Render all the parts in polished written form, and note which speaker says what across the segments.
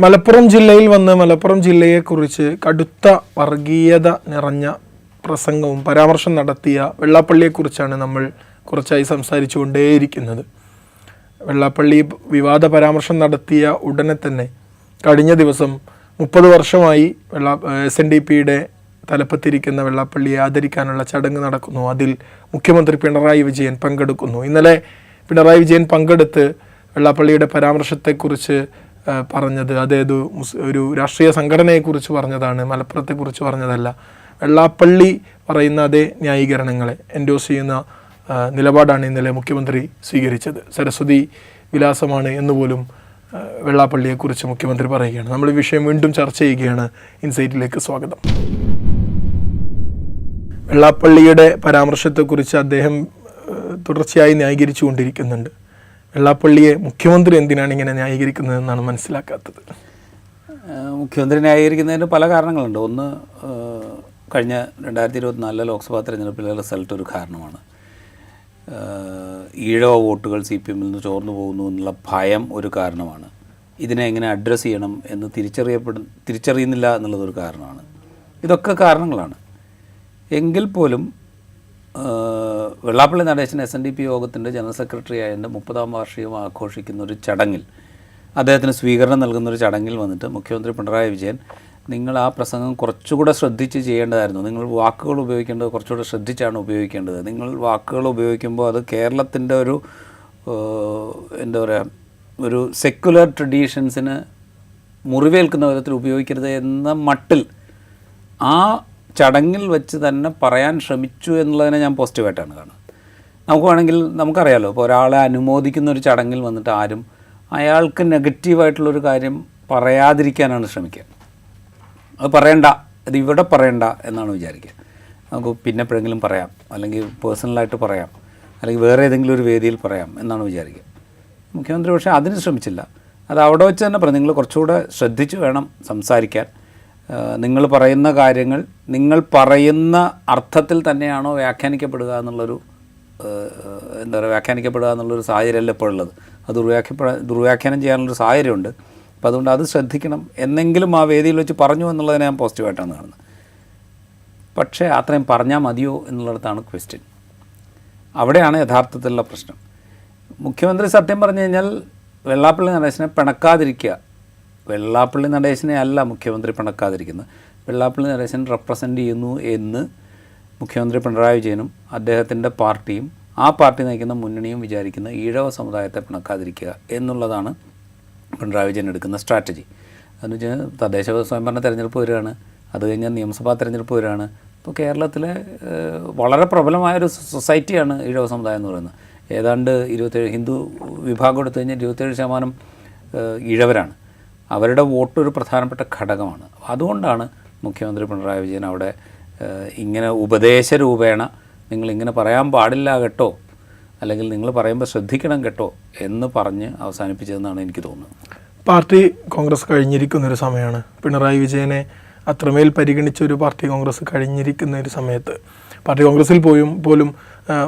Speaker 1: മലപ്പുറം ജില്ലയിൽ വന്ന് മലപ്പുറം ജില്ലയെക്കുറിച്ച് കടുത്ത വർഗീയത നിറഞ്ഞ പ്രസംഗവും പരാമർശം നടത്തിയ വെള്ളാപ്പള്ളിയെക്കുറിച്ചാണ് നമ്മൾ കുറച്ചായി സംസാരിച്ചുകൊണ്ടേയിരിക്കുന്നത്. വെള്ളാപ്പള്ളി വിവാദ പരാമർശം നടത്തിയ ഉടനെ തന്നെ കഴിഞ്ഞ ദിവസം 30 വർഷമായി SNDPയുടെ തലപ്പത്തിരിക്കുന്ന വെള്ളാപ്പള്ളിയെ ആദരിക്കാനുള്ള ചടങ്ങ് നടക്കുന്നു. അതിൽ മുഖ്യമന്ത്രി പിണറായി വിജയൻ പങ്കെടുക്കുന്നു. ഇന്നലെ പിണറായി വിജയൻ പങ്കെടുത്ത് വെള്ളാപ്പള്ളിയുടെ പരാമർശത്തെക്കുറിച്ച് പറഞ്ഞത് ഒരു രാഷ്ട്രീയ സംഘടനയെക്കുറിച്ച് പറഞ്ഞതാണ്, മലപ്പുറത്തെക്കുറിച്ച് പറഞ്ഞതല്ല. വെള്ളാപ്പള്ളി പറയുന്ന അതേ ന്യായീകരണങ്ങളെ എൻഡോസ് ചെയ്യുന്ന നിലപാടാണ് ഇന്നലെ മുഖ്യമന്ത്രി സ്വീകരിച്ചത്. സരസ്വതി വിലാസമാണ് എന്നുപോലും വെള്ളാപ്പള്ളിയെക്കുറിച്ച് മുഖ്യമന്ത്രി പറയുകയാണ്. നമ്മൾ ഈ വിഷയം വീണ്ടും ചർച്ച ചെയ്യുകയാണ്. ഇൻസൈറ്റിലേക്ക് സ്വാഗതം. വെള്ളാപ്പള്ളിയുടെ പരാമർശത്തെക്കുറിച്ച് അദ്ദേഹം തുടർച്ചയായി ന്യായീകരിച്ചു കൊണ്ടിരിക്കുന്നുണ്ട്. വെള്ളാപ്പള്ളിയെ മുഖ്യമന്ത്രി എന്തിനാണ് ഇങ്ങനെ ന്യായീകരിക്കുന്നതെന്നാണ് മനസ്സിലാക്കാത്തത്.
Speaker 2: മുഖ്യമന്ത്രി ന്യായീകരിക്കുന്നതിന് പല കാരണങ്ങളുണ്ട്. ഒന്ന്, കഴിഞ്ഞ 2024 ലോക്സഭാ തെരഞ്ഞെടുപ്പിലെ റിസൾട്ട് ഒരു കാരണമാണ്. ഈഴവ വോട്ടുകൾ CPM നിന്ന് ചോർന്നു പോകുന്നു എന്നുള്ള ഭയം ഒരു കാരണമാണ്. ഇതിനെ എങ്ങനെ അഡ്രസ്സ് ചെയ്യണം എന്ന് തിരിച്ചറിയുന്നില്ല എന്നുള്ളതൊരു കാരണമാണ്. ഇതൊക്കെ കാരണങ്ങളാണ്. എങ്കിൽ പോലും വെള്ളാപ്പള്ളി നടേശൻ SNDP യോഗത്തിൻ്റെ ജനറൽ സെക്രട്ടറി ആയതിൻ്റെ 30ാം വാർഷികം ആഘോഷിക്കുന്ന ഒരു ചടങ്ങിൽ, അദ്ദേഹത്തിന് സ്വീകരണം നൽകുന്നൊരു ചടങ്ങിൽ വന്നിട്ട് മുഖ്യമന്ത്രി പിണറായി വിജയൻ, നിങ്ങൾ ആ പ്രസംഗം കുറച്ചുകൂടെ ശ്രദ്ധിച്ച് ചെയ്യേണ്ടതായിരുന്നു, നിങ്ങൾ വാക്കുകൾ ഉപയോഗിക്കേണ്ടത് കുറച്ചുകൂടെ ശ്രദ്ധിച്ചാണ് ഉപയോഗിക്കേണ്ടത്, നിങ്ങൾ വാക്കുകൾ ഉപയോഗിക്കുമ്പോൾ അത് കേരളത്തിൻ്റെ ഒരു സെക്കുലർ ട്രഡീഷൻസിന് മുറിവേൽക്കുന്ന വിധത്തിൽ ഉപയോഗിക്കരുത് എന്ന മട്ടിൽ ആ ചടങ്ങിൽ വെച്ച് തന്നെ പറയാൻ ശ്രമിച്ചു എന്നുള്ളതിനെ ഞാൻ പോസിറ്റീവായിട്ടാണ് കാണുന്നത്. നമുക്ക് വേണമെങ്കിൽ നമുക്കറിയാമല്ലോ, ഇപ്പോൾ ഒരാളെ അനുമോദിക്കുന്ന ഒരു ചടങ്ങിൽ വന്നിട്ട് ആരും അയാൾക്ക് നെഗറ്റീവായിട്ടുള്ളൊരു കാര്യം പറയാതിരിക്കാനാണ് ശ്രമിക്കുക. അത് പറയണ്ട, അത് ഇവിടെ പറയണ്ട എന്നാണ് വിചാരിക്കുക. നമുക്ക് പിന്നെ എപ്പോഴെങ്കിലും പറയാം, അല്ലെങ്കിൽ പേഴ്സണലായിട്ട് പറയാം, അല്ലെങ്കിൽ വേറെ ഏതെങ്കിലും ഒരു വേദിയിൽ പറയാം എന്നാണ് വിചാരിക്കുക. മുഖ്യമന്ത്രി പക്ഷേ അതിന് ശ്രമിച്ചില്ല. അത് അവിടെ വെച്ച് തന്നെ പറഞ്ഞു, നിങ്ങൾ കുറച്ചുകൂടെ ശ്രദ്ധിച്ച് വേണം സംസാരിക്കാൻ, നിങ്ങൾ പറയുന്ന കാര്യങ്ങൾ നിങ്ങൾ പറയുന്ന അർത്ഥത്തിൽ തന്നെയാണോ വ്യാഖ്യാനിക്കപ്പെടുക എന്നുള്ളൊരു വ്യാഖ്യാനിക്കപ്പെടുക എന്നുള്ളൊരു സാഹചര്യമല്ല ഇപ്പോൾ ഉള്ളത്. അത് ദുർവ്യാഖ്യാനം ചെയ്യാനുള്ളൊരു സാഹചര്യമുണ്ട്. അപ്പോൾ അതുകൊണ്ട് അത് ശ്രദ്ധിക്കണം എന്നെങ്കിലും ആ വേദിയിൽ വെച്ച് പറഞ്ഞു എന്നുള്ളതിനെ ഞാൻ പോസിറ്റീവായിട്ടാണ് കാണുന്നത്. പക്ഷേ അത്രയും പറഞ്ഞാൽ മതിയോ എന്നുള്ളിടത്താണ് ക്വസ്റ്റ്യൻ. അവിടെയാണ് യഥാർത്ഥത്തിലുള്ള പ്രശ്നം. മുഖ്യമന്ത്രി സത്യം പറഞ്ഞു കഴിഞ്ഞാൽ വെള്ളാപ്പള്ളി നടേശനെ പിണക്കാതിരിക്കുക, വെള്ളാപ്പള്ളി നടേശനെ അല്ല മുഖ്യമന്ത്രി പിണക്കാതിരിക്കുന്നത്, വെള്ളാപ്പള്ളി നടേശൻ റെപ്രസെൻ്റ് ചെയ്യുന്നു എന്ന് മുഖ്യമന്ത്രി പിണറായി വിജയനും അദ്ദേഹത്തിൻ്റെ പാർട്ടിയും ആ പാർട്ടി നയിക്കുന്ന മുന്നണിയും വിചാരിക്കുന്ന ഈഴവ സമുദായത്തെ പിണക്കാതിരിക്കുക എന്നുള്ളതാണ് പിണറായി വിജയൻ എടുക്കുന്ന സ്ട്രാറ്റജി. അതെന്ന് വെച്ചാൽ തദ്ദേശ സ്വയംഭരണ തെരഞ്ഞെടുപ്പ് വരികയാണ്, അത് കഴിഞ്ഞാൽ നിയമസഭാ തെരഞ്ഞെടുപ്പ് വരികയാണ്. ഇപ്പോൾ കേരളത്തിലെ വളരെ പ്രബലമായൊരു സൊസൈറ്റിയാണ് ഈഴവ സമുദായം എന്ന് പറയുന്നത്. ഏതാണ്ട് 27 ഹിന്ദു വിഭാഗം എടുത്തു കഴിഞ്ഞാൽ 27% ഈഴവരാണ്. അവരുടെ വോട്ട് ഒരു പ്രധാനപ്പെട്ട ഘടകമാണ്. അതുകൊണ്ടാണ് മുഖ്യമന്ത്രി പിണറായി വിജയൻ അവിടെ ഇങ്ങനെ ഉപദേശ രൂപേണ നിങ്ങളിങ്ങനെ പറയാൻ പാടില്ല കേട്ടോ, അല്ലെങ്കിൽ നിങ്ങൾ പറയുമ്പോൾ ശ്രദ്ധിക്കണം കേട്ടോ എന്ന് പറഞ്ഞ് അവസാനിപ്പിച്ചതെന്നാണ് എനിക്ക് തോന്നുന്നത്.
Speaker 1: പാർട്ടി കോൺഗ്രസ് കഴിഞ്ഞിരിക്കുന്നൊരു സമയമാണ്. പിണറായി വിജയനെ അത്രമേൽ പരിഗണിച്ച ഒരു പാർട്ടി കോൺഗ്രസ് കഴിഞ്ഞിരിക്കുന്ന ഒരു സമയത്ത് പാർട്ടി കോൺഗ്രസിൽ പോലും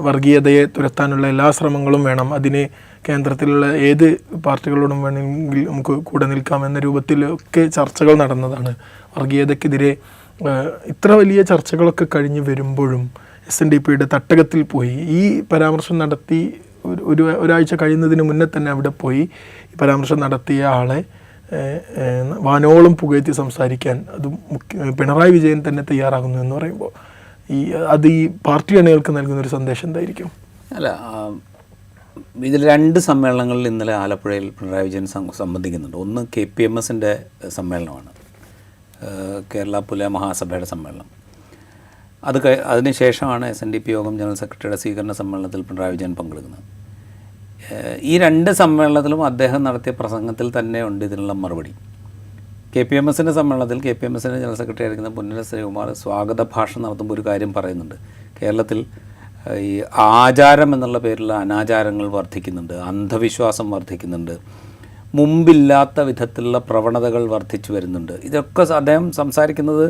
Speaker 1: വർഗീയതയെ തുരത്താനുള്ള എല്ലാ ശ്രമങ്ങളും വേണം. അതിന് കേന്ദ്രത്തിലുള്ള ഏത് പാർട്ടികളോടും വേണമെങ്കിൽ നമുക്ക് കൂടെ നിൽക്കാം എന്ന രൂപത്തിലൊക്കെ ചർച്ചകൾ നടന്നതാണ്. വർഗീയതയ്ക്കെതിരെ ഇത്ര വലിയ ചർച്ചകളൊക്കെ കഴിഞ്ഞ് വരുമ്പോഴും SNDPയുടെ തട്ടകത്തിൽ പോയി ഈ പരാമർശം നടത്തി ഒരാഴ്ച കഴിയുന്നതിന് മുന്നേ തന്നെ അവിടെ പോയി ഈ പരാമർശം നടത്തിയ ആളെ വാനോളം പുകഴ്ത്തി സംസാരിക്കാൻ അത് പിണറായി വിജയൻ തന്നെ തയ്യാറാകുന്നു എന്ന് പറയുമ്പോൾ അത് ഈ പാർട്ടി അണികൾക്ക് നൽകുന്നൊരു സന്ദേശം എന്തായിരിക്കും?
Speaker 2: അല്ല, ഇതിൽ 2 സമ്മേളനങ്ങളിൽ ഇന്നലെ ആലപ്പുഴയിൽ പിണറായി വിജയൻ സംബന്ധിക്കുന്നുണ്ട്. ഒന്ന് KPMSൻ്റെ സമ്മേളനമാണ്, കേരള പുല മഹാസഭയുടെ സമ്മേളനം. അതിനുശേഷമാണ് SNDP യോഗം ജനറൽ സെക്രട്ടറിയുടെ സ്വീകരണ സമ്മേളനത്തിൽ പിണറായി വിജയൻ പങ്കെടുക്കുന്നത്. ഈ 2 സമ്മേളനത്തിലും അദ്ദേഹം നടത്തിയ പ്രസംഗത്തിൽ തന്നെ ഉണ്ട് ഇതിനുള്ള മറുപടി. KPMSൻ്റെ സമ്മേളനത്തിൽ KPMSൻ്റെ ജനറൽ സെക്രട്ടറി ആയിരിക്കുന്ന പുന്നല ശ്രീകുമാർ സ്വാഗത ഭാഷണം നടത്തുമ്പോൾ ഒരു കാര്യം പറയുന്നുണ്ട്. കേരളത്തിൽ ഈ ആചാരം എന്നുള്ള പേരിലുള്ള അനാചാരങ്ങൾ വർദ്ധിക്കുന്നുണ്ട്, അന്ധവിശ്വാസം വർദ്ധിക്കുന്നുണ്ട്, മുമ്പില്ലാത്ത വിധത്തിലുള്ള പ്രവണതകൾ വർദ്ധിച്ചു വരുന്നുണ്ട്. ഇതൊക്കെ അദ്ദേഹം സംസാരിക്കുന്നത്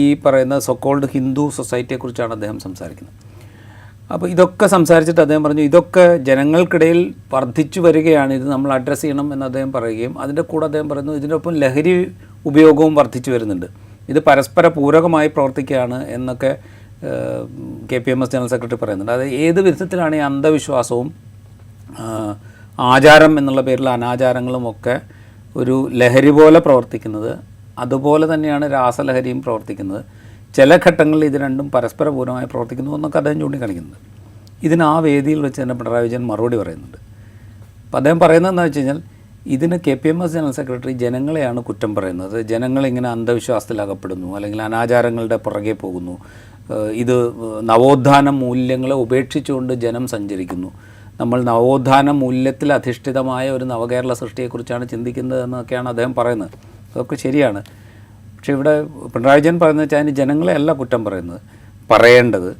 Speaker 2: ഈ പറയുന്ന സോക്കോൾഡ് ഹിന്ദു സൊസൈറ്റിയെക്കുറിച്ചാണ് അദ്ദേഹം സംസാരിക്കുന്നത്. അപ്പോൾ ഇതൊക്കെ സംസാരിച്ചിട്ട് അദ്ദേഹം പറഞ്ഞു ഇതൊക്കെ ജനങ്ങൾക്കിടയിൽ വർദ്ധിച്ചു വരികയാണ്, ഇത് നമ്മൾ അഡ്രസ്സ് ചെയ്യണം എന്ന് അദ്ദേഹം പറയുകയും അതിൻ്റെ കൂടെ അദ്ദേഹം പറയുന്നു ഇതിനൊപ്പം ലഹരി ഉപയോഗവും വർദ്ധിച്ചു വരുന്നുണ്ട്, ഇത് പരസ്പര പൂരകമായി പ്രവർത്തിക്കുകയാണ് എന്നൊക്കെ KPMS ജനറൽ സെക്രട്ടറി പറയുന്നുണ്ട്. അത് ഏത് വിധത്തിലാണ് ഈ അന്ധവിശ്വാസവും ആചാരം എന്നുള്ള പേരിൽ അനാചാരങ്ങളും ഒക്കെ ഒരു ലഹരി പോലെ പ്രവർത്തിക്കുന്നത്, അതുപോലെ തന്നെയാണ് രാസലഹരിയും പ്രവർത്തിക്കുന്നത്. ചില ഘട്ടങ്ങളിൽ ഇത് രണ്ടും പരസ്പര പൂർണ്ണമായി പ്രവർത്തിക്കുന്നു എന്നൊക്കെ അദ്ദേഹം ചൂണ്ടിക്കാണിക്കുന്നുണ്ട്. ഇതിന് ആ വേദിയിൽ വെച്ച് തന്നെ പിണറായി വിജയൻ മറുപടി പറയുന്നുണ്ട്. അപ്പോൾ അദ്ദേഹം പറയുന്നത് എന്താ വെച്ച് കഴിഞ്ഞാൽ ഇതിന് KPMS ജനറൽ സെക്രട്ടറി ജനങ്ങളെയാണ് കുറ്റം പറയുന്നത്, ജനങ്ങളിങ്ങനെ അന്ധവിശ്വാസത്തിൽ അകപ്പെടുന്നു അല്ലെങ്കിൽ അനാചാരങ്ങളുടെ പുറകെ പോകുന്നു, ഇത് നവോത്ഥാന മൂല്യങ്ങളെ ഉപേക്ഷിച്ചുകൊണ്ട് ജനം സഞ്ചരിക്കുന്നു, നമ്മൾ നവോത്ഥാന മൂല്യത്തിൽ അധിഷ്ഠിതമായ ഒരു നവകേരള സൃഷ്ടിയെക്കുറിച്ചാണ് ചിന്തിക്കുന്നത് എന്നൊക്കെയാണ് അദ്ദേഹം പറയുന്നത്. അതൊക്കെ ശരിയാണ്. പക്ഷേ ഇവിടെ പിണറായി വിജയൻ പറയുന്നത് വെച്ചാൽ അതിന് ജനങ്ങളെ അല്ല കുറ്റം പറയേണ്ടത്,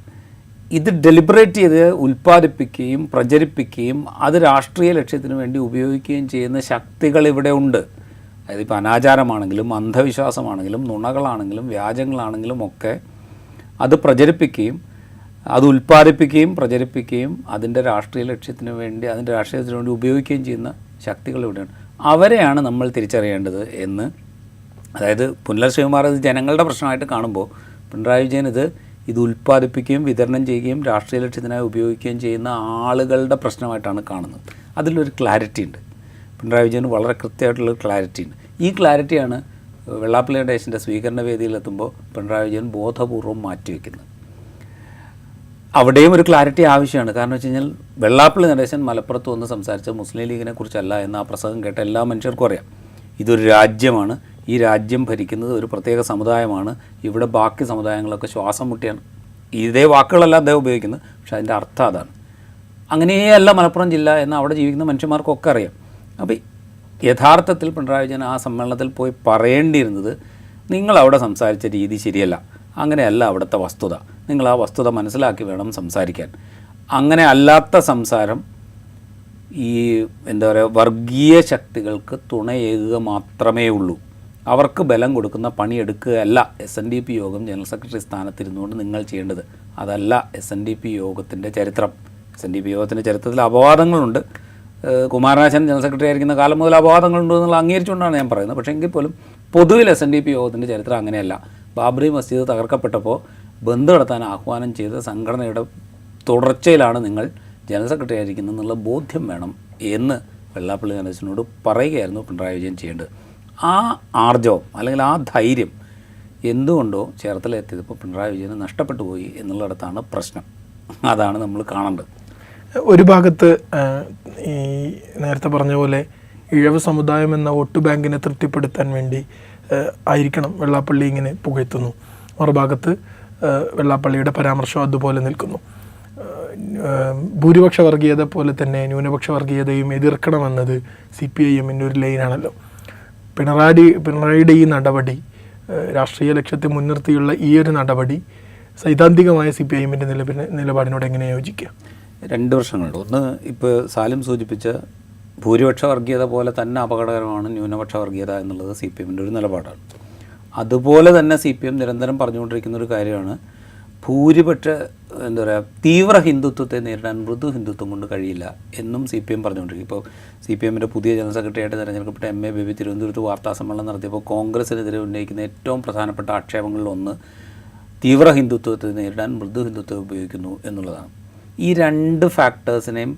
Speaker 2: ഇത് ഡെലിബറേറ്റ് ചെയ്ത് ഉൽപ്പാദിപ്പിക്കുകയും പ്രചരിപ്പിക്കുകയും അത് രാഷ്ട്രീയ ലക്ഷ്യത്തിന് വേണ്ടി ഉപയോഗിക്കുകയും ചെയ്യുന്ന ശക്തികൾ ഇവിടെ ഉണ്ട്. അതായത് ഇപ്പോൾ അനാചാരമാണെങ്കിലും അന്ധവിശ്വാസമാണെങ്കിലും നുണകളാണെങ്കിലും വ്യാജങ്ങളാണെങ്കിലും ഒക്കെ അത് പ്രചരിപ്പിക്കുകയും അത് ഉൽപ്പാദിപ്പിക്കുകയും പ്രചരിപ്പിക്കുകയും അതിൻ്റെ രാഷ്ട്രീയ ലക്ഷ്യത്തിന് വേണ്ടി അതിൻ്റെ രാഷ്ട്രീയത്തിന് വേണ്ടി ഉപയോഗിക്കുകയും ചെയ്യുന്ന ശക്തികൾ ഇവിടെയാണ്. അവരെയാണ് നമ്മൾ തിരിച്ചറിയേണ്ടത് എന്ന്, അതായത് പുനലൂർ ശ്രീകുമാർ ഇത് ജനങ്ങളുടെ പ്രശ്നമായിട്ട് കാണുമ്പോൾ പിണറായി വിജയൻ ഇത് ഉൽപ്പാദിപ്പിക്കുകയും വിതരണം ചെയ്യുകയും രാഷ്ട്രീയ ലക്ഷ്യത്തിനായി ഉപയോഗിക്കുകയും ചെയ്യുന്ന ആളുകളുടെ പ്രശ്നമായിട്ടാണ് കാണുന്നത്. അതിലൊരു ക്ലാരിറ്റി ഉണ്ട്. പിണറായി വിജയന് വളരെ കൃത്യമായിട്ടുള്ളൊരു ക്ലാരിറ്റി ഉണ്ട്. ഈ ക്ലാരിറ്റിയാണ് വെള്ളാപ്പള്ളി നടേശൻ്റെ സ്വീകരണ വേദിയിലെത്തുമ്പോൾ പിണറായി വിജയൻ ബോധപൂർവം മാറ്റിവെക്കുന്നത്. അവിടെയും ഒരു ക്ലാരിറ്റി ആവശ്യമാണ്. കാരണം വെച്ച് കഴിഞ്ഞാൽ വെള്ളാപ്പള്ളി നടേശൻ മലപ്പുറത്ത് വന്ന് സംസാരിച്ച മുസ്ലിം ലീഗിനെ കുറിച്ചല്ല എന്ന് ആ പ്രസംഗം കേട്ട എല്ലാ മനുഷ്യർക്കും അറിയാം. ഇതൊരു രാജ്യമാണ്, ഈ രാജ്യം ഭരിക്കുന്നത് ഒരു പ്രത്യേക സമുദായമാണ്, ഇവിടെ ബാക്കി സമുദായങ്ങളൊക്കെ ശ്വാസം മുട്ടിയാണ്. ഇതേ വാക്കുകളല്ല അദ്ദേഹം ഉപയോഗിക്കുന്നത്, പക്ഷേ അതിൻ്റെ അർത്ഥം അതാണ്. അങ്ങനെയല്ല മലപ്പുറം ജില്ല എന്ന് അവിടെ ജീവിക്കുന്ന മനുഷ്യന്മാർക്കൊക്കെ അറിയാം. അപ്പോൾ യഥാർത്ഥത്തിൽ പിണറായി വിജയൻ ആ സമ്മേളനത്തിൽ പോയി പറയേണ്ടിയിരുന്നത് നിങ്ങളവിടെ സംസാരിച്ച രീതി ശരിയല്ല, അങ്ങനെയല്ല അവിടുത്തെ വസ്തുത, നിങ്ങൾ ആ വസ്തുത മനസ്സിലാക്കി വേണം സംസാരിക്കാൻ. അങ്ങനെ അല്ലാത്ത സംസാരം ഈ എന്താ പറയുക വർഗീയ ശക്തികൾക്ക് തുണയേകുക മാത്രമേ ഉള്ളൂ. അവർക്ക് ബലം കൊടുക്കുന്ന പണിയെടുക്കുകയല്ല SNDP യോഗം ജനറൽ സെക്രട്ടറി സ്ഥാനത്തിരുന്നുകൊണ്ട് നിങ്ങൾ ചെയ്യേണ്ടത്. അതല്ല SNDP യോഗത്തിൻ്റെ ചരിത്രം. SNDP യോഗത്തിൻ്റെ ചരിത്രത്തിൽ അപവാദങ്ങളുണ്ട്. കുമാരനാശൻ ജനറൽ സെക്രട്ടറി ആയിരിക്കുന്ന കാലം മുതൽ അപവാദങ്ങളുണ്ട് എന്നുള്ള അംഗീകരിച്ചുകൊണ്ടാണ് ഞാൻ പറയുന്നത്. പക്ഷേ എങ്കിൽ പോലും പൊതുവിൽ SNDP യോഗത്തിൻ്റെ ചരിത്രം അങ്ങനെയല്ല. ബാബറി മസ്ജിദ് തകർക്കപ്പെട്ടപ്പോൾ ബന്ദ് നടത്താൻ ആഹ്വാനം ചെയ്ത സംഘടനയുടെ തുടർച്ചയിലാണ് നിങ്ങൾ ജനറൽ സെക്രട്ടറി ആയിരിക്കുന്നത് എന്നുള്ള ബോധ്യം വേണം എന്ന് വെള്ളാപ്പള്ളി നടേശനോട് പറയുകയായിരുന്നു പിണറായി വിജയൻ ചെയ്യേണ്ടത്. ആ ആർജവം അല്ലെങ്കിൽ ആ ധൈര്യം എന്തുകൊണ്ടോ ചേർത്തലയെത്തിയപ്പോൾ പിണറായി വിജയന് നഷ്ടപ്പെട്ടു പോയി എന്നുള്ളിടത്താണ് പ്രശ്നം. അതാണ് നമ്മൾ കാണേണ്ടത്.
Speaker 1: ഒരു ഭാഗത്ത് ഈ നേരത്തെ പറഞ്ഞ പോലെ ഇഴവ് സമുദായം എന്ന വോട്ട് ബാങ്കിനെ തൃപ്തിപ്പെടുത്താൻ വേണ്ടി ആയിരിക്കണം വെള്ളാപ്പള്ളി ഇങ്ങനെ പുകഴ്ത്തുന്നു, മറുഭാഗത്ത് വെള്ളാപ്പള്ളിയുടെ പരാമർശം അതുപോലെ നിൽക്കുന്നു. ഭൂരിപക്ഷ വർഗീയത പോലെ തന്നെ ന്യൂനപക്ഷ വർഗീയതയും എതിർക്കണമെന്നത് CPIMൻ്റെ ഒരു ലൈനാണല്ലോ. പിണറായിയുടെ ഈ നടപടി, രാഷ്ട്രീയ ലക്ഷ്യത്തെ മുൻനിർത്തിയുള്ള ഈ ഒരു നടപടി സൈദ്ധാന്തികമായ CPIMൻ്റെ നിലപാടിനോട് എങ്ങനെ യോജിക്കുക?
Speaker 2: രണ്ട് പ്രശ്നങ്ങളുണ്ട്. ഒന്ന്, ഇപ്പോൾ സാലിം സൂചിപ്പിച്ച ഭൂരിപക്ഷ വർഗീയത പോലെ തന്നെ അപകടകരമാണ് ന്യൂനപക്ഷ വർഗീയത എന്നുള്ളത് CPIMൻ്റെ ഒരു നിലപാടാണ്. അതുപോലെ തന്നെ CPIM നിരന്തരം പറഞ്ഞുകൊണ്ടിരിക്കുന്ന ഒരു കാര്യമാണ് ഭൂരിപക്ഷ എന്താ പറയുക തീവ്ര ഹിന്ദുത്വത്തെ നേരിടാൻ മൃദു ഹിന്ദുത്വം കൊണ്ട് കഴിയില്ല എന്നും CPIM പറഞ്ഞുകൊണ്ടിരിക്കും. ഇപ്പോൾ CPIMൻ്റെ പുതിയ ജനറൽ സെക്രട്ടറിയായിട്ട് തിരഞ്ഞെടുക്കപ്പെട്ട MA ബേബി തിരുവനന്തപുരത്ത് വാർത്താസമ്മേളനം നടത്തിയപ്പോൾ കോൺഗ്രസിനെതിരെ ഉന്നയിക്കുന്ന ഏറ്റവും പ്രധാനപ്പെട്ട ആക്ഷേപങ്ങളിലൊന്ന് തീവ്ര ഹിന്ദുത്വത്തെ നേരിടാൻ മൃദു ഹിന്ദുത്വം ഉപയോഗിക്കുന്നു എന്നുള്ളതാണ്. ഈ രണ്ട് ഫാക്ടേഴ്സിനെയും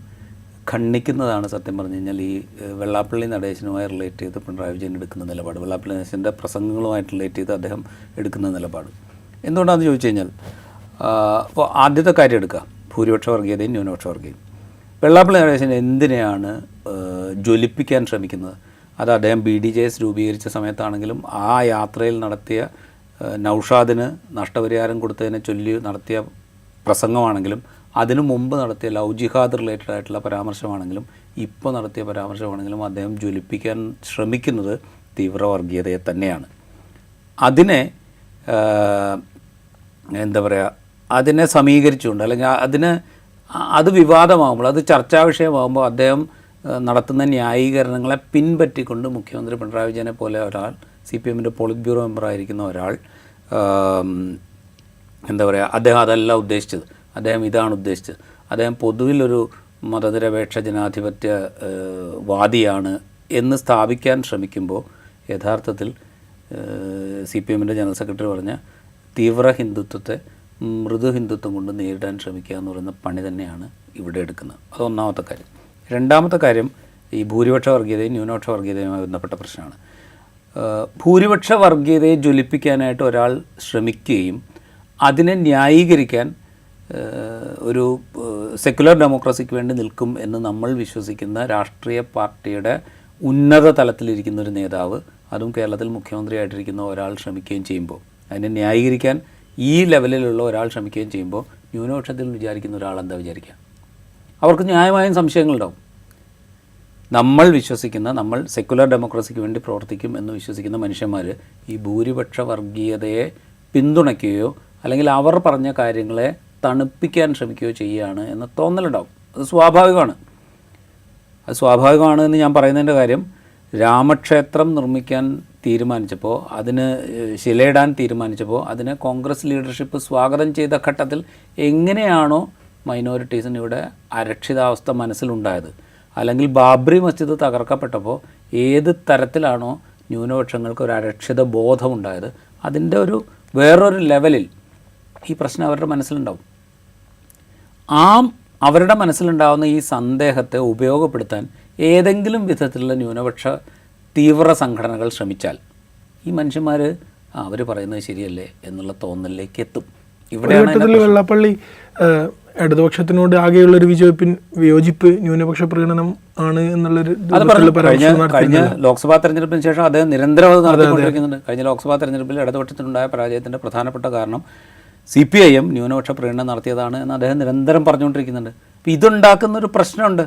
Speaker 2: ഖണ്ഡിക്കുന്നതാണ് സത്യം പറഞ്ഞു കഴിഞ്ഞാൽ ഈ വെള്ളാപ്പള്ളി നടേശനുമായി റിലേറ്റ് ചെയ്ത് പിണറായി വിജയൻ എടുക്കുന്ന നിലപാട്, വെള്ളാപ്പള്ളി നടേശൻ്റെ പ്രസംഗങ്ങളുമായിട്ട് റിലേറ്റ് ചെയ്ത് അദ്ദേഹം എടുക്കുന്ന നിലപാട്. എന്തുകൊണ്ടാണെന്ന് ചോദിച്ചു കഴിഞ്ഞാൽ, അപ്പോൾ ആദ്യത്തെ കാര്യം എടുക്കുക, ഭൂരിപക്ഷ വർഗീയതയും ന്യൂനപക്ഷ വർഗീയതയും. വെള്ളാപ്പള്ളി നടേശൻ എന്തിനെയാണ് ജ്വലിപ്പിക്കാൻ ശ്രമിക്കുന്നത്? അത് അദ്ദേഹം BDJS രൂപീകരിച്ച സമയത്താണെങ്കിലും ആ യാത്രയിൽ നടത്തിയ നൗഷാദിന് നഷ്ടപരിഹാരം കൊടുത്തതിനെ ചൊല്ലി നടത്തിയ പ്രസംഗമാണെങ്കിലും അതിനു മുമ്പ് നടത്തിയ ലവ് ജിഹാദ് റിലേറ്റഡ് ആയിട്ടുള്ള പരാമർശമാണെങ്കിലും ഇപ്പോൾ നടത്തിയ പരാമർശമാണെങ്കിലും അദ്ദേഹം ജ്വലിപ്പിക്കാൻ ശ്രമിക്കുന്നത് തീവ്രവർഗീയതയെ തന്നെയാണ്. അതിനെ എന്താ പറയുക, അതിനെ സമീകരിച്ചുകൊണ്ട് അല്ലെങ്കിൽ അത് വിവാദമാകുമ്പോൾ, അത് ചർച്ചാ വിഷയമാകുമ്പോൾ അദ്ദേഹം നടത്തുന്ന ന്യായീകരണങ്ങളെ പിൻപറ്റിക്കൊണ്ട് മുഖ്യമന്ത്രി പിണറായി വിജയനെ പോലെ ഒരാൾ, CPIMൻ്റെ പോളിറ്റ് ബ്യൂറോ മെമ്പറായിരിക്കുന്ന ഒരാൾ എന്താ പറയുക, അദ്ദേഹം അതല്ല ഉദ്ദേശിച്ചത്, അദ്ദേഹം ഇതാണ് ഉദ്ദേശിച്ചത്. അദ്ദേഹം പൊതുവിലൊരു മതനിരപേക്ഷ ജനാധിപത്യ വാദിയാണ് എന്ന് സ്ഥാപിക്കാൻ ശ്രമിക്കുമ്പോൾ യഥാർത്ഥത്തിൽ CPM ജനറൽ സെക്രട്ടറി പറഞ്ഞ തീവ്ര ഹിന്ദുത്വത്തെ മൃദു ഹിന്ദുത്വം കൊണ്ട് നേരിടാൻ ശ്രമിക്കുക എന്ന് പറയുന്ന പണി തന്നെയാണ് ഇവിടെ എടുക്കുന്നത്. അത് ഒന്നാമത്തെ കാര്യം. രണ്ടാമത്തെ കാര്യം ഈ ഭൂരിപക്ഷ വർഗീയതയും ന്യൂനപക്ഷ വർഗീയതയുമായി ബന്ധപ്പെട്ട പ്രശ്നമാണ്. ഭൂരിപക്ഷ വർഗീയതയെ ജ്വലിപ്പിക്കാനായിട്ട് ഒരാൾ ശ്രമിക്കുകയും അതിനെ ന്യായീകരിക്കാൻ ഒരു സെക്കുലർ ഡെമോക്രസിക്ക് വേണ്ടി നിൽക്കും എന്ന് നമ്മൾ വിശ്വസിക്കുന്ന രാഷ്ട്രീയ പാർട്ടിയുടെ ഉന്നത തലത്തിലിരിക്കുന്ന ഒരു നേതാവ്, അതും കേരളത്തിൽ മുഖ്യമന്ത്രിയായിട്ടിരിക്കുന്ന ഒരാൾ ശ്രമിക്കുകയും ചെയ്യുമ്പോൾ, അതിനെ ന്യായീകരിക്കാൻ ഈ ലെവലിലുള്ള ഒരാൾ ശ്രമിക്കുകയും ചെയ്യുമ്പോൾ ന്യൂനപക്ഷത്തിൽ വിചാരിക്കുന്ന ഒരാൾ എന്താ വിചാരിക്കുക? അവർക്ക് ന്യായമായും സംശയങ്ങളുണ്ടാവും. നമ്മൾ വിശ്വസിക്കുന്ന, നമ്മൾ സെക്കുലർ ഡെമോക്രസിക്ക് വേണ്ടി പ്രവർത്തിക്കും എന്ന് വിശ്വസിക്കുന്ന മനുഷ്യന്മാർ ഈ ഭൂരിപക്ഷ വർഗീയതയെ പിന്തുണയ്ക്കുകയോ അല്ലെങ്കിൽ അവർ പറഞ്ഞ കാര്യങ്ങളെ തണുപ്പിക്കാൻ ശ്രമിക്കുകയോ ചെയ്യുകയാണ് എന്ന തോന്നലുണ്ടാവും. അത് സ്വാഭാവികമാണ്. അത് സ്വാഭാവികമാണ് എന്ന് ഞാൻ പറയുന്നതിൻ്റെ കാര്യം, രാമക്ഷേത്രം നിർമ്മിക്കാൻ തീരുമാനിച്ചപ്പോൾ, അതിന് ശിലയിടാൻ തീരുമാനിച്ചപ്പോൾ അതിനെ കോൺഗ്രസ് ലീഡർഷിപ്പ് സ്വാഗതം ചെയ്ത ഘട്ടത്തിൽ എങ്ങനെയാണോ മൈനോറിറ്റീസിന് ഇവിടെ അരക്ഷിതാവസ്ഥ മനസ്സിലുണ്ടായത്, അല്ലെങ്കിൽ ബാബ്രി മസ്ജിദ് തകർക്കപ്പെട്ടപ്പോൾ ഏത് തരത്തിലാണോ ന്യൂനപക്ഷങ്ങൾക്ക് ഒരു അരക്ഷിത ബോധമുണ്ടായത്, അതിൻ്റെ ഒരു വേറൊരു ലെവലിൽ ഈ പ്രശ്നം അവരുടെ മനസ്സിലുണ്ടാവും. അവരുടെ മനസ്സിലുണ്ടാകുന്ന ഈ സന്ദേഹത്തെ ഉപയോഗപ്പെടുത്താൻ ഏതെങ്കിലും വിധത്തിലുള്ള ന്യൂനപക്ഷ തീവ്ര സംഘടനകൾ ശ്രമിച്ചാൽ ഈ മനുഷ്യന്മാർ അവർ പറയുന്നത് ശരിയല്ലേ എന്നുള്ള തോന്നലിലേക്ക് എത്തും.
Speaker 1: ഇവിടെയാണ് വെള്ളാപ്പള്ളി ഇടതുപക്ഷത്തിനോട് ആകെയുള്ളൊരു വിയോജിപ്പ് ന്യൂനപക്ഷ പ്രകടനം ആണ് എന്നുള്ളൊരു
Speaker 2: കഴിഞ്ഞ ലോക്സഭാ തെരഞ്ഞെടുപ്പിന് ശേഷം അദ്ദേഹം നിരന്തരം അത് നടത്തിക്കൊണ്ടിരിക്കുന്നുണ്ട്. കഴിഞ്ഞ ലോക്സഭാ തെരഞ്ഞെടുപ്പിൽ ഇടതുപക്ഷത്തിനുണ്ടായ പരാജയത്തിൻ്റെ പ്രധാനപ്പെട്ട കാരണം CPIM ന്യൂനപക്ഷ പ്രകടനം നടത്തിയതാണ് എന്ന് അദ്ദേഹം നിരന്തരം പറഞ്ഞുകൊണ്ടിരിക്കുന്നുണ്ട്. അപ്പോൾ ഇതുണ്ടാക്കുന്നൊരു പ്രശ്നമുണ്ട്.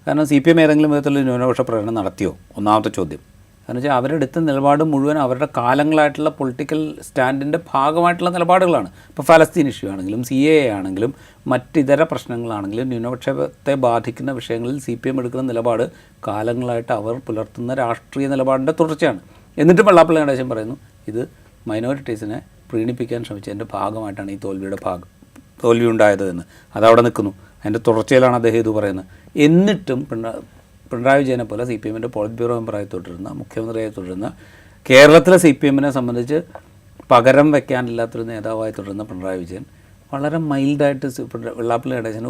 Speaker 2: കാരണം CPM ഏതെങ്കിലും വിധത്തിലുള്ള ന്യൂനപക്ഷ പ്രകടനം നടത്തിയോ? ഒന്നാമത്തെ ചോദ്യം. കാരണം വെച്ചാൽ അവരെടുത്ത നിലപാട് മുഴുവൻ അവരുടെ കാലങ്ങളായിട്ടുള്ള പൊളിറ്റിക്കൽ സ്റ്റാൻഡിൻ്റെ ഭാഗമായിട്ടുള്ള നിലപാടുകളാണ്. ഇപ്പോൾ ഫലസ്തീൻ ഇഷ്യൂ ആണെങ്കിലും CAA ആണെങ്കിലും മറ്റിതര പ്രശ്നങ്ങളാണെങ്കിലും ന്യൂനപക്ഷത്തെ ബാധിക്കുന്ന വിഷയങ്ങളിൽ CPM എടുക്കുന്ന നിലപാട് കാലങ്ങളായിട്ട് അവർ പുലർത്തുന്ന രാഷ്ട്രീയ നിലപാടിൻ്റെ തുടർച്ചയാണ്. എന്നിട്ടും വെള്ളാപ്പള്ളി നടേശൻ പറയുന്നു ഇത് മൈനോറിറ്റീസിനെ പ്രീണിപ്പിക്കാൻ ശ്രമിച്ചതിൻ്റെ ഭാഗമായിട്ടാണ് ഈ തോൽവി ഉണ്ടായത് എന്ന്. അതവിടെ നിൽക്കുന്നു. അതിൻ്റെ തുടർച്ചയിലാണ് അദ്ദേഹം ഇത് പറയുന്നത്. എന്നിട്ടും പിണറായി വിജയനെ പോലെ CPM പോളിറ്റ് ബ്യൂറോ മെമ്പറായി തുടരുന്ന, മുഖ്യമന്ത്രിയായി തുടരുന്ന, കേരളത്തിലെ CPM സംബന്ധിച്ച് പകരം വയ്ക്കാനില്ലാത്തൊരു നേതാവായി തുടരുന്ന പിണറായി വിജയൻ വളരെ മൈൽഡായിട്ട് വെള്ളാപ്പള്ളി നടേശനെ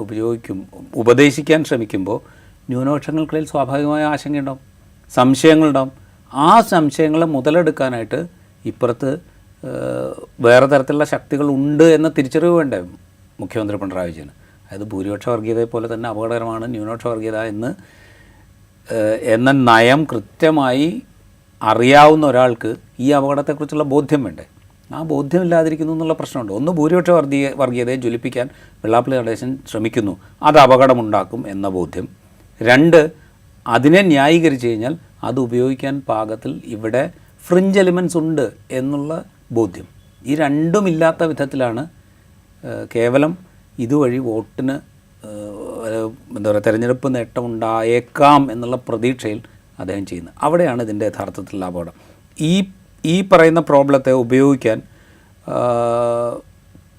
Speaker 2: ഉപദേശിക്കാൻ ശ്രമിക്കുമ്പോൾ ന്യൂനപക്ഷങ്ങൾക്കിടയിൽ സ്വാഭാവികമായ ആശങ്കയുണ്ടാവും, സംശയങ്ങളുണ്ടാവും. ആ സംശയങ്ങളെ മുതലെടുക്കാനായിട്ട് ഇപ്പുറത്ത് വേറെ തരത്തിലുള്ള ശക്തികളുണ്ട് എന്ന തിരിച്ചറിവ് വേണ്ടേ മുഖ്യമന്ത്രി പിണറായി വിജയന്? അതായത് ഭൂരിപക്ഷ വർഗീയതയെ പോലെ തന്നെ അപകടകരമാണ് ന്യൂനപക്ഷ വർഗീയത എന്ന നയം കൃത്യമായി അറിയാവുന്ന ഒരാൾക്ക് ഈ അപകടത്തെക്കുറിച്ചുള്ള ബോധ്യം വേണ്ടേ? ആ ബോധ്യമില്ലാതിരിക്കുന്നു എന്നുള്ള പ്രശ്നമുണ്ട്. ഒന്ന്, ഭൂരിപക്ഷ വർഗീയതയെ ജ്വലിപ്പിക്കാൻ വെള്ളാപ്പള്ളി നടേശൻ ശ്രമിക്കുന്നു, അത് അപകടമുണ്ടാക്കും എന്ന ബോധ്യം. രണ്ട്, അതിനെ ന്യായീകരിച്ച് കഴിഞ്ഞാൽ അത് ഉപയോഗിക്കാൻ പാകത്തിൽ ഇവിടെ ഫ്രിഞ്ച് എലിമെൻറ്റ്സ് ഉണ്ട് എന്നുള്ള ബോധ്യം. ഈ രണ്ടുമില്ലാത്ത വിധത്തിലാണ് കേവലം ഇതുവഴി വോട്ടിന് എന്താ പറയുക തെരഞ്ഞെടുപ്പ് നേട്ടമുണ്ടായേക്കാം എന്നുള്ള പ്രതീക്ഷയിൽ അദ്ദേഹം ചെയ്യുന്നത്. അവിടെയാണ് ഇതിൻ്റെ യഥാർത്ഥത്തിലുള്ള അപകടം. ഈ പറയുന്ന പ്രോബ്ലത്തെ ഉപയോഗിക്കാൻ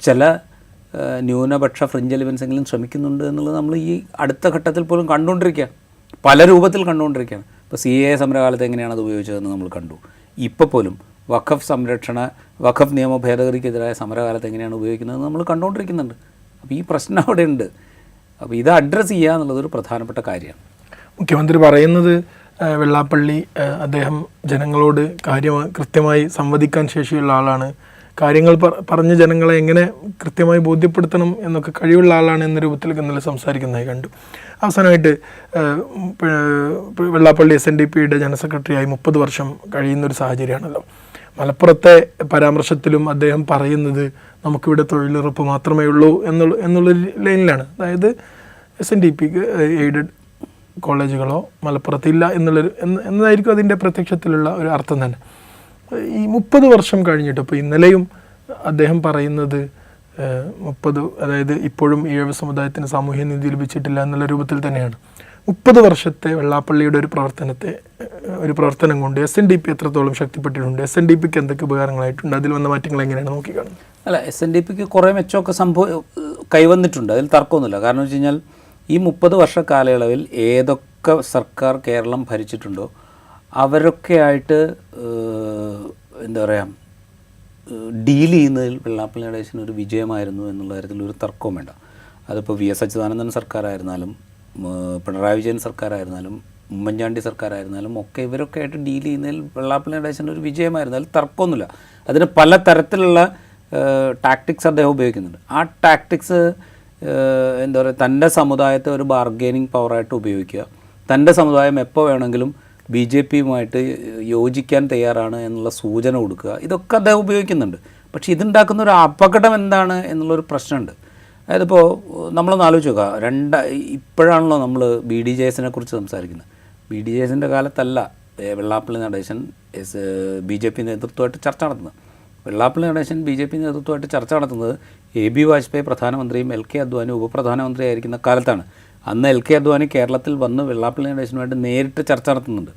Speaker 2: ചില ന്യൂനപക്ഷ ഫ്രിഞ്ച് എലിമെൻസെങ്കിലും ശ്രമിക്കുന്നുണ്ട് എന്നുള്ളത് നമ്മൾ ഈ അടുത്ത ഘട്ടത്തിൽ പോലും കണ്ടുകൊണ്ടിരിക്കുക, പല രൂപത്തിൽ കണ്ടുകൊണ്ടിരിക്കുകയാണ്. ഇപ്പോൾ CAA സമരകാലത്ത് എങ്ങനെയാണ് അത് ഉപയോഗിച്ചതെന്ന് നമ്മൾ കണ്ടു. ഇപ്പോൾ പോലും വഖഫ് നിയമ ഭേദഗതിക്കെതിരായ സമരകാലത്ത് എങ്ങനെയാണ് ഉപയോഗിക്കുന്നതെന്ന് നമ്മൾ കണ്ടുകൊണ്ടിരിക്കുന്നുണ്ട്. അപ്പോൾ ഈ പ്രശ്നം അവിടെ ഉണ്ട്. അപ്പോൾ ഇത് അഡ്രസ്സ് ചെയ്യുക എന്നുള്ളതൊരു പ്രധാനപ്പെട്ട കാര്യമാണ്.
Speaker 1: മുഖ്യമന്ത്രി പറയുന്നത് വെള്ളാപ്പള്ളി അദ്ദേഹം ജനങ്ങളോട് കൃത്യമായി സംവദിക്കാൻ ശേഷിയുള്ള ആളാണ്, കാര്യങ്ങൾ പറഞ്ഞ് ജനങ്ങളെ എങ്ങനെ കൃത്യമായി ബോധ്യപ്പെടുത്തണം എന്നൊക്കെ കഴിവുള്ള ആളാണ് എന്ന രൂപത്തിലൊക്കെ ഇന്നലെ സംസാരിക്കുന്നതായി കണ്ടു. അവസാനമായിട്ട് വെള്ളാപ്പള്ളി SNDPയുടെ ജനറൽ സെക്രട്ടറിയായി 30 വർഷം കഴിയുന്നൊരു സാഹചര്യമാണല്ലോ. മലപ്പുറത്തെ പരാമർശത്തിലും അദ്ദേഹം പറയുന്നത് നമുക്കിവിടെ തൊഴിലുറപ്പ് മാത്രമേ ഉള്ളൂ എന്നുള്ളൊരു ലൈനിലാണ്. അതായത് SNDPക്ക് എയ്ഡഡ് കോളേജുകളോ മലപ്പുറത്തില്ല എന്നതായിരിക്കും അതിൻ്റെ പ്രത്യക്ഷത്തിലുള്ള ഒരു അർത്ഥം തന്നെ. ഈ 30 വർഷം കഴിഞ്ഞിട്ട് ഇപ്പോൾ ഇന്നലെയും അദ്ദേഹം പറയുന്നത് 30, അതായത് ഇപ്പോഴും ഈഴവ സമുദായത്തിന് സാമൂഹ്യ നീതി ലഭിച്ചിട്ടില്ല എന്നുള്ള രൂപത്തിൽ തന്നെയാണ്. 30 വർഷത്തെ വെള്ളാപ്പള്ളിയുടെ ഒരു പ്രവർത്തനം കൊണ്ട് SNDP എത്രത്തോളം ശക്തിപ്പെട്ടിട്ടുണ്ട്, SNDPക്ക് എന്തൊക്കെ ഉപകാരങ്ങളായിട്ടുണ്ട്, അതിൽ വന്ന മാറ്റങ്ങൾ എങ്ങനെയാണ് നോക്കിക്കാണുന്നത്?
Speaker 2: അല്ല, SNDPക്ക് കുറേ മെച്ചമൊക്കെ കൈവന്നിട്ടുണ്ട്, അതിൽ തർക്കമൊന്നുമില്ല. കാരണം വെച്ച് കഴിഞ്ഞാൽ ഈ 30 വർഷ കാലയളവിൽ ഏതൊക്കെ സർക്കാർ കേരളം ഭരിച്ചിട്ടുണ്ടോ അവരൊക്കെ ആയിട്ട് എന്താ പറയുക ഡീൽ ചെയ്യുന്നതിൽ വെള്ളാപ്പള്ളി നടേശൻ ഒരു വിജയമായിരുന്നു എന്നുള്ള കാര്യത്തിൽ ഒരു തർക്കവും വേണ്ട. അതിപ്പോൾ VS അച്യുതാനന്ദൻ സർക്കാരായിരുന്നാലും പിണറായി വിജയൻ സർക്കാരായിരുന്നാലും ഉമ്മൻചാണ്ടി സർക്കാരായിരുന്നാലും ഒക്കെ ഇവരൊക്കെ ആയിട്ട് ഡീൽ ചെയ്യുന്നതിൽ വെള്ളാപ്പള്ളി നടേശൻ ഒരു വിജയമായിരുന്നു, അതിൽ തർക്കമൊന്നുമില്ല. അതിന് പല തരത്തിലുള്ള ടാക്ടിക്സ് അദ്ദേഹം ഉപയോഗിക്കുന്നുണ്ട്. ആ ടാക്ടിക്സ് എന്താ പറയുക, തൻ്റെ സമുദായത്തെ ഒരു ബാർഗെയിനിങ് പവറായിട്ട് ഉപയോഗിക്കുക, തൻ്റെ സമുദായം എപ്പോൾ വേണമെങ്കിലും BJPയുമായിട്ട് യോജിക്കാൻ തയ്യാറാണ് എന്നുള്ള സൂചന കൊടുക്കുക, ഇതൊക്കെ അദ്ദേഹം ഉപയോഗിക്കുന്നുണ്ട്. പക്ഷേ ഇതുണ്ടാക്കുന്ന ഒരു അപകടം എന്താണ് എന്നുള്ളൊരു പ്രശ്നമുണ്ട്. അതായത് ഇപ്പോൾ നമ്മളൊന്ന് ആലോചിച്ച് നോക്കുക, ഇപ്പോഴാണല്ലോ നമ്മൾ BDJSനെ കുറിച്ച് സംസാരിക്കുന്നത്. BDJSൻ്റെ കാലത്തല്ല വെള്ളാപ്പള്ളി നടേശൻ BJP നേതൃത്വമായിട്ട് ചർച്ച നടത്തുന്നത്. വെള്ളാപ്പള്ളി നടേശൻ BJP നേതൃത്വമായിട്ട് ചർച്ച നടത്തുന്നത് AB വാജ്പേയി പ്രധാനമന്ത്രിയും LK അദ്വാനി ഉപപ്രധാനമന്ത്രിയായിരിക്കുന്ന കാലത്താണ്. അന്ന് LK അദ്വാനി കേരളത്തിൽ വന്ന് വെള്ളാപ്പള്ളി നടേശനുമായിട്ട് നേരിട്ട് ചർച്ച നടത്തുന്നുണ്ട്.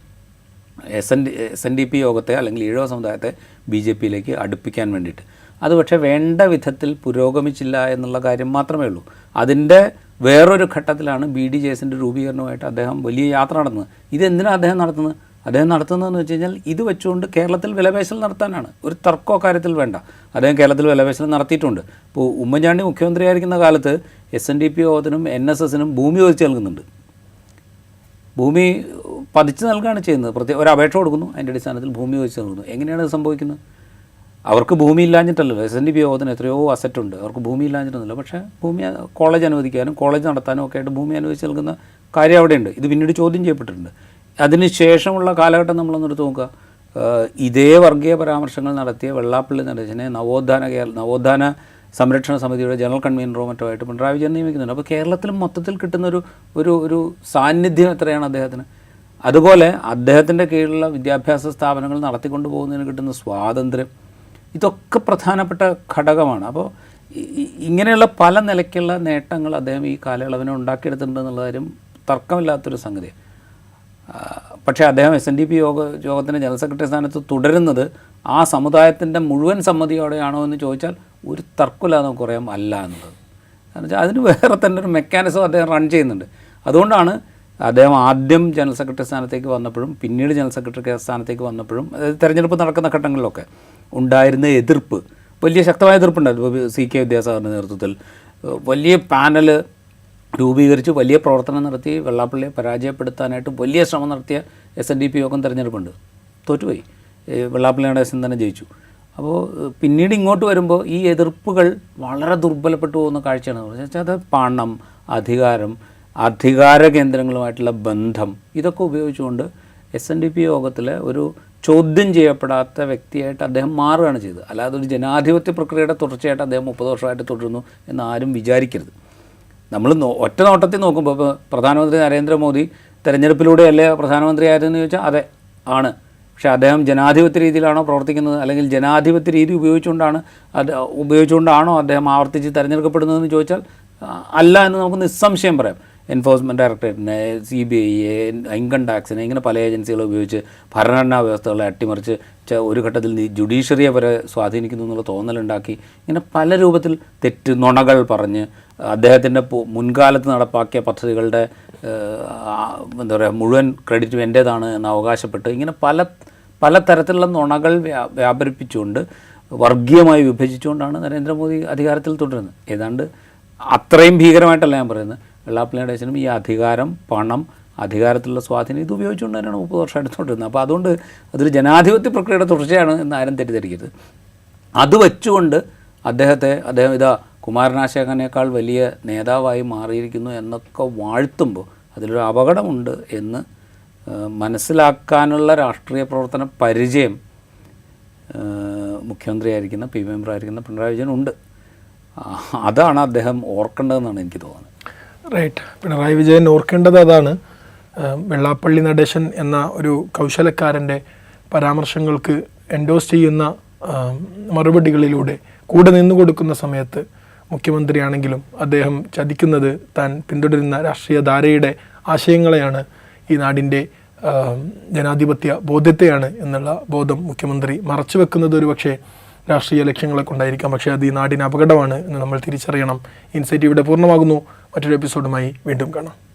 Speaker 2: SNDP യോഗത്തെ അല്ലെങ്കിൽ ഈഴവ സമുദായത്തെ BJPയിലേക്ക് അടുപ്പിക്കാൻ വേണ്ടിയിട്ട്. അത് പക്ഷേ വേണ്ട വിധത്തിൽ പുരോഗമിച്ചില്ല എന്നുള്ള കാര്യം മാത്രമേ ഉള്ളൂ. അതിൻ്റെ വേറൊരു ഘട്ടത്തിലാണ് BDJSൻ്റെ രൂപീകരണവുമായിട്ട് അദ്ദേഹം വലിയ യാത്ര നടത്തുന്നത്. ഇതെന്തിനാണ് അദ്ദേഹം നടത്തുന്നത്? അദ്ദേഹം നടത്തുന്നതെന്ന് വെച്ച് കഴിഞ്ഞാൽ ഇത് വെച്ചുകൊണ്ട് കേരളത്തിൽ വിലപേശൽ നടത്താനാണ്. ഒരു തർക്കമോ കാര്യത്തിൽ വേണ്ട. അദ്ദേഹം കേരളത്തിൽ വിലപേശൽ നടത്തിയിട്ടുണ്ട്. ഇപ്പോൾ ഉമ്മൻചാണ്ടി മുഖ്യമന്ത്രിയായിരിക്കുന്ന കാലത്ത് SNDP യോഗത്തിനും NSSനും ഭൂമി ചോദിച്ച് നൽകുന്നുണ്ട്. ഭൂമി പതിച്ച് നൽകുകയാണ് ചെയ്യുന്നത്. ഒരു അപേക്ഷ കൊടുക്കുന്നു, അതിൻ്റെ അടിസ്ഥാനത്തിൽ ഭൂമി ചോദിച്ച് നൽകുന്നു. എങ്ങനെയാണ് ഇത് സംഭവിക്കുന്നത്? അവർക്ക് ഭൂമി ഇല്ലാഞ്ഞിട്ടല്ലല്ലോ. SNDP യോഗത്തിന് എത്രയോ അസറ്റുണ്ട്, അവർക്ക് ഭൂമി ഇല്ലാഞ്ഞിട്ടൊന്നുമില്ല. പക്ഷേ ഭൂമി കോളേജ് അനുവദിക്കാനും കോളേജ് നടത്താനും ഒക്കെ ആയിട്ട് ഭൂമി അനുവദിച്ച് നൽകുന്ന കാര്യം അവിടെയുണ്ട്. ഇത് പിന്നീട് ചോദ്യം ചെയ്യപ്പെട്ടിട്ടുണ്ട്. അതിന് ശേഷമുള്ള കാലഘട്ടം നമ്മളൊന്നെടുത്ത് നോക്കുക. ഇതേ വർഗീയ പരാമർശങ്ങൾ നടത്തിയ വെള്ളാപ്പള്ളി നടേശനെ നവോത്ഥാന സംരക്ഷണ സമിതിയുടെ ജനറൽ കൺവീനറോ മറ്റോ ആയിട്ട് പിണറായി വിജയൻ നിയമിക്കുന്നുണ്ട്. അപ്പോൾ കേരളത്തിൽ മൊത്തത്തിൽ കിട്ടുന്നൊരു ഒരു സാന്നിധ്യം എത്രയാണ് അദ്ദേഹത്തിന്. അതുപോലെ അദ്ദേഹത്തിൻ്റെ കീഴിലുള്ള വിദ്യാഭ്യാസ സ്ഥാപനങ്ങൾ നടത്തിക്കൊണ്ടു പോകുന്നതിന് കിട്ടുന്ന സ്വാതന്ത്ര്യം, ഇതൊക്കെ പ്രധാനപ്പെട്ട ഘടകമാണ്. അപ്പോൾ ഇങ്ങനെയുള്ള പല നിലയ്ക്കുള്ള നേട്ടങ്ങൾ അദ്ദേഹം ഈ കാലയളവിനെ ഉണ്ടാക്കിയെടുത്തിട്ടുണ്ട് എന്നുള്ള കാര്യം തർക്കമില്ലാത്തൊരു സംഗതിയാണ്. പക്ഷേ അദ്ദേഹം SNDP യോഗത്തിൻ്റെ ജനറൽ സെക്രട്ടറി സ്ഥാനത്ത് തുടരുന്നത് ആ സമുദായത്തിൻ്റെ മുഴുവൻ സമ്മതിയോടെയാണോ എന്ന് ചോദിച്ചാൽ ഒരു തർക്കമില്ലാതെ നമുക്ക് പറയാം അല്ല എന്നുള്ളത്. കാരണം വെച്ചാൽ അതിന് വേറെ തന്നെ ഒരു മെക്കാനിസം അദ്ദേഹം റൺ ചെയ്യുന്നുണ്ട്. അതുകൊണ്ടാണ് അദ്ദേഹം ആദ്യം ജനറൽ സെക്രട്ടറി സ്ഥാനത്തേക്ക് വന്നപ്പോഴും പിന്നീട് ജനറൽ സെക്രട്ടറി സ്ഥാനത്തേക്ക് വന്നപ്പോഴും തെരഞ്ഞെടുപ്പ് നടക്കുന്ന ഘട്ടങ്ങളിലൊക്കെ ഉണ്ടായിരുന്ന എതിർപ്പ്, വലിയ ശക്തമായ എതിർപ്പുണ്ടായിരുന്നു. ഇപ്പോൾ CK വിദ്യാസാഗറിൻ്റെ നേതൃത്വത്തിൽ വലിയ പാനൽ രൂപീകരിച്ച് വലിയ പ്രവർത്തനം നടത്തി വെള്ളാപ്പള്ളിയെ പരാജയപ്പെടുത്താനായിട്ട് വലിയ ശ്രമം നടത്തിയ SNDP യോഗം തിരഞ്ഞെടുപ്പുണ്ട്. തോറ്റുപോയി. വെള്ളാപ്പള്ളി നടേശൻ തന്നെ ജയിച്ചു. അപ്പോൾ പിന്നീട് ഇങ്ങോട്ട് വരുമ്പോൾ ഈ എതിർപ്പുകൾ വളരെ ദുർബലപ്പെട്ടു പോകുന്ന കാഴ്ചയാണ്. വെച്ചാൽ അത് പണം, അധികാര കേന്ദ്രങ്ങളുമായിട്ടുള്ള ബന്ധം, ഇതൊക്കെ ഉപയോഗിച്ചുകൊണ്ട് SNDP യോഗത്തിലെ ഒരു ചോദ്യം ചെയ്യപ്പെടാത്ത വ്യക്തിയായിട്ട് അദ്ദേഹം മാറുകയാണ് ചെയ്തത്. അല്ലാതെ ഒരു ജനാധിപത്യ പ്രക്രിയയുടെ തുടർച്ചയായിട്ട് അദ്ദേഹം 30 വർഷമായിട്ട് തുടരുന്നു എന്ന് ആരും വിചാരിക്കരുത്. നമ്മൾ ഒറ്റ നോട്ടത്തിൽ നോക്കുമ്പോൾ ഇപ്പോൾ പ്രധാനമന്ത്രി നരേന്ദ്രമോദി തെരഞ്ഞെടുപ്പിലൂടെയല്ലേ പ്രധാനമന്ത്രിയായതെന്ന് ചോദിച്ചാൽ അതെ ആണ്. പക്ഷേ അദ്ദേഹം ജനാധിപത്യ രീതിയിലാണോ പ്രവർത്തിക്കുന്നത്, അല്ലെങ്കിൽ ജനാധിപത്യ രീതി ഉപയോഗിച്ചുകൊണ്ടാണോ അദ്ദേഹം ആവർത്തിച്ച് തിരഞ്ഞെടുക്കപ്പെടുന്നതെന്ന് ചോദിച്ചാൽ അല്ല എന്ന് നമുക്ക് നിസ്സംശയം പറയാം. എൻഫോഴ്സ്മെൻറ്റ് ഡയറക്ടറേറ്റിനെ, CBI, ഇൻകം ടാക്സിനെ, ഇങ്ങനെ പല ഏജൻസികളെ ഉപയോഗിച്ച് ഭരണഘടനാ വ്യവസ്ഥകളെ അട്ടിമറിച്ച് ഒരു ഘട്ടത്തിൽ ജുഡീഷ്യറിയെ വരെ സ്വാധീനിക്കുന്നു എന്നുള്ള തോന്നലുണ്ടാക്കി ഇങ്ങനെ പല രൂപത്തിൽ നുണകൾ പറഞ്ഞ് അദ്ദേഹത്തിൻ്റെ മുൻകാലത്ത് നടപ്പാക്കിയ പദ്ധതികളുടെ എന്താ പറയുക മുഴുവൻ ക്രെഡിറ്റും എൻ്റേതാണ് എന്ന് അവകാശപ്പെട്ട് ഇങ്ങനെ പല തരത്തിലുള്ള നുണകൾ വ്യാപരിപ്പിച്ചുകൊണ്ട് വർഗീയമായി വിഭജിച്ചുകൊണ്ടാണ് നരേന്ദ്രമോദി അധികാരത്തിൽ തുടരുന്നത്. ഏതാണ്ട് അത്രയും ഭീകരമായിട്ടല്ല ഞാൻ പറയുന്നത്. വെള്ളാപ്പള്ളി നടേശനും ഈ അധികാരം, പണം, അധികാരത്തിലുള്ള സ്വാധീനം ഇത് ഉപയോഗിച്ചുകൊണ്ട് തന്നെയാണ് 30 വർഷമായിട്ട് തുടരുന്നത്. അപ്പോൾ അതുകൊണ്ട് അതൊരു ജനാധിപത്യ പ്രക്രിയയുടെ തുടർച്ചയാണ് എന്ന് ആരും തെറ്റിദ്ധരിക്കരുത്. അത് വെച്ചുകൊണ്ട് അദ്ദേഹം ഇതാ കുമാരനാശാഖനേക്കാൾ വലിയ നേതാവായി മാറിയിരിക്കുന്നു എന്നൊക്കെ വാഴ്ത്തുമ്പോൾ അതിലൊരു അപകടമുണ്ട് എന്ന് മനസ്സിലാക്കാനുള്ള രാഷ്ട്രീയ പ്രവർത്തന പരിചയം മുഖ്യമന്ത്രിയായിരിക്കുന്ന PB മെമ്പറായിരിക്കുന്ന പിണറായി വിജയനുണ്ട്. അതാണ് അദ്ദേഹം ഓർക്കേണ്ടതെന്നാണ് എനിക്ക് തോന്നുന്നത്.
Speaker 1: റൈറ്റ്. പിണറായി വിജയൻ ഓർക്കേണ്ടത് അതാണ്. വെള്ളാപ്പള്ളി നടേശൻ എന്ന ഒരു കൗശലക്കാരൻ്റെ പരാമർശങ്ങൾക്ക് എൻഡോസ് ചെയ്യുന്ന മറുപടികളിലൂടെ കൂടെ നിന്നു കൊടുക്കുന്ന സമയത്ത് മുഖ്യമന്ത്രിയാണെങ്കിലും അദ്ദേഹം ചതിക്കുന്നത് താൻ പിന്തുടരുന്ന രാഷ്ട്രീയ ധാരയുടെ ആശയങ്ങളെയാണ്, ഈ നാടിൻ്റെ ജനാധിപത്യ ബോധ്യത്തെയാണ് എന്നുള്ള ബോധം മുഖ്യമന്ത്രി മറച്ചു വെക്കുന്നത് ഒരു പക്ഷേ രാഷ്ട്രീയ ലക്ഷ്യങ്ങളെ കൊണ്ടായിരിക്കാം. പക്ഷേ അത് ഈ നാടിന് അപകടമാണ് എന്ന് നമ്മൾ തിരിച്ചറിയണം. ഇൻസൈറ്റ് ഇവിടെ പൂർണ്ണമാകുന്നു. മറ്റൊരു എപ്പിസോഡുമായി വീണ്ടും കാണാം.